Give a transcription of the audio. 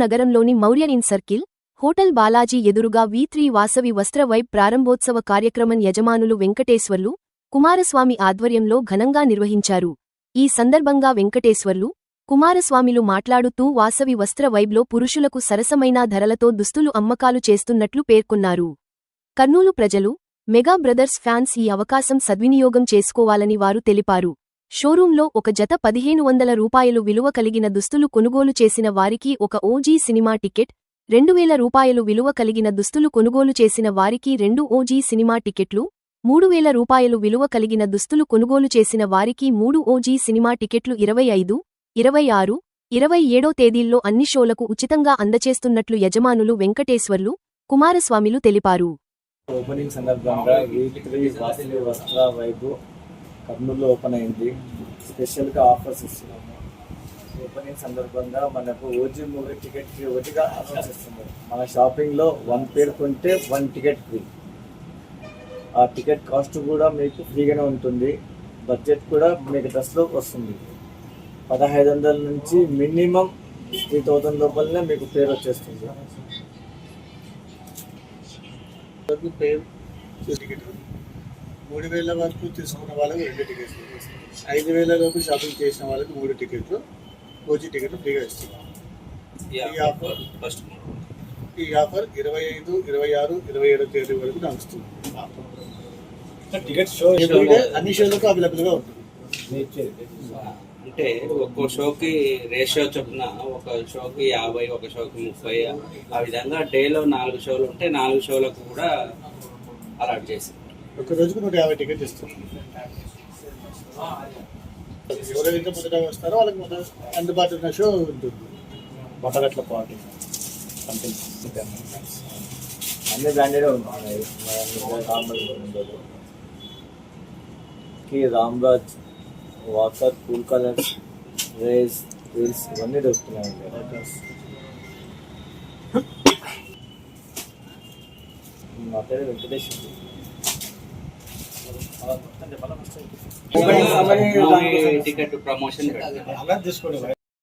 నగరంలోని Maurya in circle, hotel Balaji ఎదురుగా V3 Vasavi వస్త్ర వైబ్ ప్రారంభోత్సవ కార్యక్రమం యజమానులు వెంకటేశ్వర్లు, కుమారస్వామి ఆధ్వర్యంలో ఘనంగా నిర్వహించారు. ఈ సందర్భంగా వెంకటేశ్వర్లు, కుమారస్వామిలు మాట్లాడుతూ వాసవి వస్త్ర వైబ్లో పురుషులకు సరసమైన ధరలతో దుస్తులు అమ్మకాలు చేస్తున్నట్లు పేర్కొన్నారు. కర్నూలు ప్రజలు, మెగా బ్రదర్స్ ఫ్యాన్స్ ఈ అవకాశం సద్వినియోగం చేసుకోవాలని వారు తెలిపారు. షోరూంలో ఒక జత 1500 రూపాయలు విలువ కలిగిన దుస్తులు కొనుగోలు చేసిన వారికి ఒక ఓజీ సినిమా టికెట్, 2000 రూపాయలు విలువ కలిగిన దుస్తులు కొనుగోలు చేసిన వారికి 2 ఓజీ సినిమా టికెట్లు, 3000 రూపాయలు విలువ కలిగిన దుస్తులు కొనుగోలు చేసిన వారికి 3 ఓజీ సినిమా టికెట్లు 25, 26, 27 తేదీల్లో అన్ని షోలకు ఉచితంగా అందచేస్తున్నట్లు యజమానులు వెంకటేశ్వర్లు, కుమారస్వామిలు తెలిపారు. ఓపెనింగ్ సందర్భంగా V3 వాసవి వస్త్ర వైబ్ కర్నూలులో ఓపెన్ అయింది. స్పెషల్గా ఆఫర్స్ ఇస్తున్నాము. ఓపెనింగ్ సందర్భంగా మనకు ఓజీ మూవీ టికెట్ ఫ్రీ ఒకటిగా ఆఫర్స్ ఇస్తున్నాము. మన షాపింగ్లో 1 పేర్ కొంటే 1 టికెట్ ఫ్రీ. ఆ టికెట్ కాస్ట్ కూడా మీకు ఫ్రీగానే ఉంటుంది. బడ్జెట్ కూడా మీకు డ్రెస్లో వస్తుంది. 1500 నుంచి మినిమం 3000 లోపలనే మీకు పేరు వచ్చేస్తుంది. పేరు టికెట్ 3000 వరకు తీసుకున్న వాళ్ళకి 2 టికెట్లు, 5000 లోపు షాపింగ్ చేసిన వాళ్ళకి 3 టికెట్లు, ఓజీ టికెట్లు ఫ్రీగా ఇస్తున్నాం. ఈ ఆఫర్ 25, 26, 27 తేదీ వరకు నడుస్తుంది. అన్ని షోలకు అవైలబుల్గా ఉంటుంది. అంటే ఒక్కో షోకి రేషియో చొప్పున ఒక షోకి 50, ఒక షోకి 30, ఆ విధంగా డేలో 4 షోలు ఉంటే 4 షోలకు కూడా అలాట్ చేసి ఒక రోజుకు 150 టికెట్ ఇస్తాం. ఎవరైతే మొదట వస్తారో వాళ్ళకి మొదట అందుబాటులో ఉన్న షో ఉంటుంది. బట్టగట్ల పార్టీ అన్ని బ్రాండెడ్ ఉన్నాయి. Ramraj, Walker, Cool Colours, Race, Wheels ఇవన్నీ దొరుకుతున్నాయండి. నా పేరు వెంకటేష్. Ticket promotion